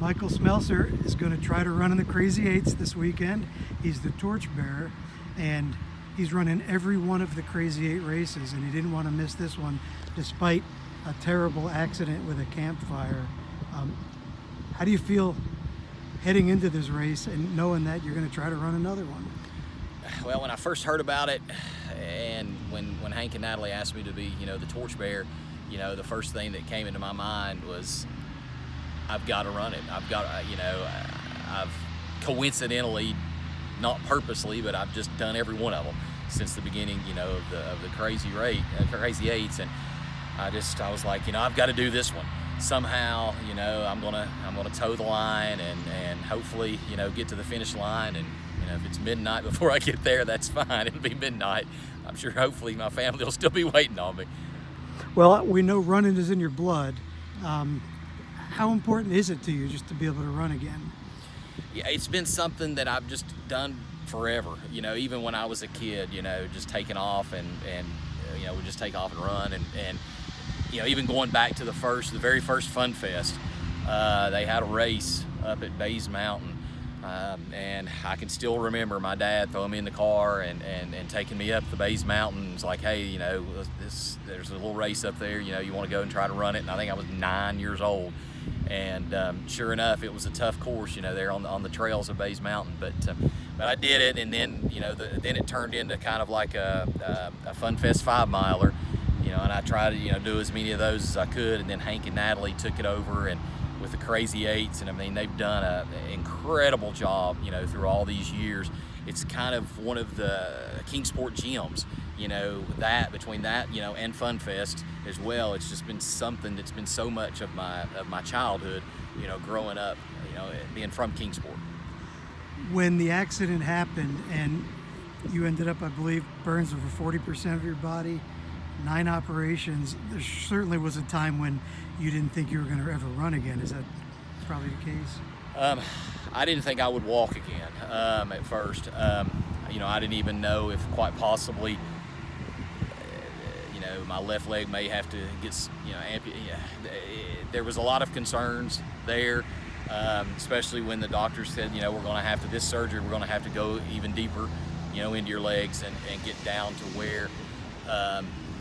Michael Smelser is going to try to run in the Crazy Eights this weekend. He's the torchbearer, and he's running every one of the Crazy Eight races, and he didn't want to miss this one despite a terrible accident with a campfire. How do you feel heading into this race and knowing that you're going to try to run another one? Well, when I first heard about it, and when Hank and Natalie asked me to be, the torchbearer, the first thing that came into my mind was, I've got to run it. I've coincidentally, not purposely, but I've just done every one of them since the beginning, of the Crazy Eights, and I was like, I've got to do this one somehow. I'm gonna toe the line and hopefully, get to the finish line. And if it's midnight before I get there, that's fine. It'll be midnight. I'm sure hopefully my family will still be waiting on me. Well, we know running is in your blood. How important is it to you just to be able to run again? Yeah, it's been something that I've just done forever. Even when I was a kid, just taking off and we just take off and run. And even going back to the very first Fun Fest, they had a race up at Bays Mountain. And I can still remember my dad throwing me in the car and taking me up the Bays Mountains, like, hey, there's a little race up there, you want to go and try to run it. And I think I was 9 years old. And sure enough, it was a tough course, there on the trails of Bays Mountain. But I did it, and then then it turned into kind of like a Fun Fest 5-miler, and I tried to do as many of those as I could. And then Hank and Natalie took it over and with the Crazy Eights, and I mean they've done an incredible job, through all these years. It's kind of one of the Kingsport gems, that between that, and Fun Fest as well. It's just been something that's been so much of my childhood, growing up, being from Kingsport. When the accident happened and you ended up, I believe, burns over 40% of your body, 9 operations, there certainly was a time when you didn't think you were going to ever run again. Is that probably the case? I didn't think I would walk again at first. I didn't even know if quite possibly, my left leg may have to get, there was a lot of concerns there, especially when the doctor said, we're going to have to, this surgery, we're going to have to go even deeper, into your legs and get down to where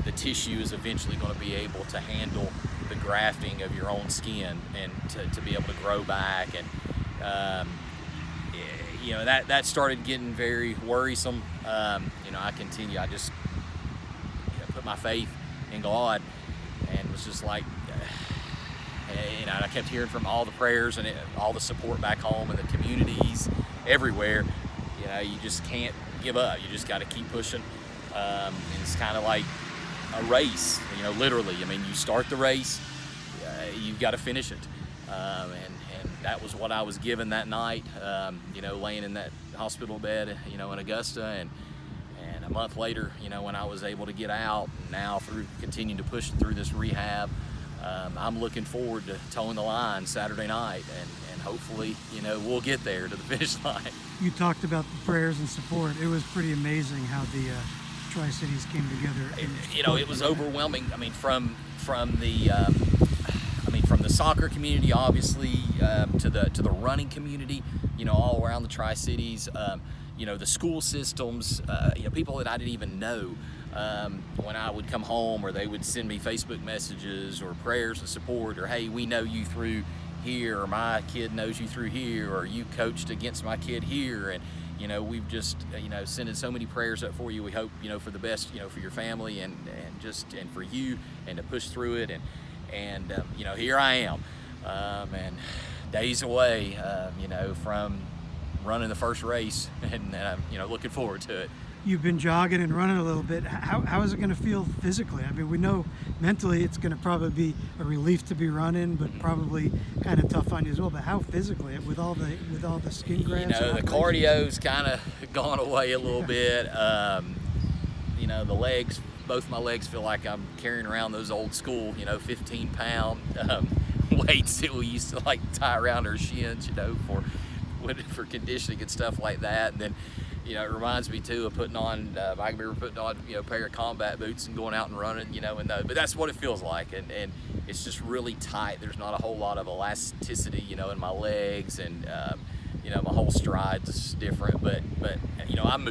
the tissue is eventually going to be able to handle the grafting of your own skin and to be able to grow back. And that started getting very worrisome. I just put my faith in God and was just like, I kept hearing from all the prayers and all the support back home and the communities everywhere. You just can't give up. You just got to keep pushing. And it's kind of like a race, literally. I mean, you start the race, you've got to finish it. And that was what I was given that night, laying in that hospital bed, in Augusta. And a month later, when I was able to get out, now through continuing to push through this rehab, I'm looking forward to towing the line Saturday night, and hopefully, we'll get there to the finish line. You talked about the prayers and support. It was pretty amazing how the Tri-Cities came together. It was overwhelming. I mean, from the soccer community, obviously, to the running community, all around the Tri-Cities, the school systems, people that I didn't even know. When I would come home, or they would send me Facebook messages or prayers of support, or hey, we know you through here, or my kid knows you through here, or you coached against my kid here, and we've just sending so many prayers up for you. We hope for the best, for your family and for you, and to push through it. And here I am, and days away, from running the first race, and looking forward to it. You've been jogging and running a little bit. How is it going to feel physically? I mean, we know mentally it's going to probably be a relief to be running, but probably kind of tough on you as well. But how physically, with all the skin grafts? The cardio's kind of gone away a little bit. The legs, both my legs feel like I'm carrying around those old school, 15-pound weights that we used to like tie around our shins, for conditioning and stuff like that. And then, it reminds me too of putting on, I remember putting on, a pair of combat boots and going out and running, but that's what it feels like. And it's just really tight. There's not a whole lot of elasticity, you know, in my legs, and you know, my whole stride's is different. But you know, I'm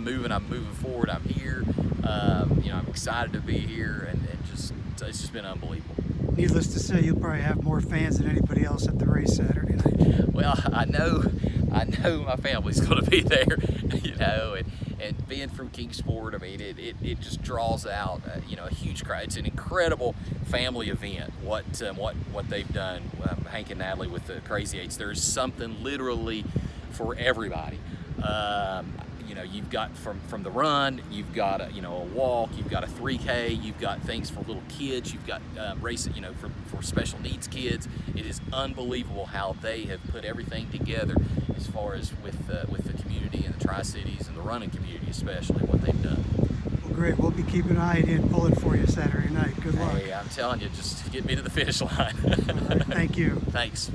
moving forward. I'm here. You know, I'm excited to be here, and it's just been unbelievable. Needless to say, you'll probably have more fans than anybody else at the race Saturday night. Well, I know my family's going to be there, you know, and being from Kingsport, I mean, it just draws out, you know, a huge crowd. It's an incredible family event. What they've done, Hank and Natalie with the Crazy Eights. There's something literally for everybody. You know, you've got from the run, you've got a walk, you've got a 3K, you've got things for little kids, you've got races, you know, for special needs kids. It is unbelievable how they have put everything together as far as with the community and the Tri-Cities and the running community, especially what they've done. Well, great. We'll be keeping an eye in pulling for you Saturday night. Good luck. Hey, I'm telling you, just get me to the finish line. All right, thank you. Thanks.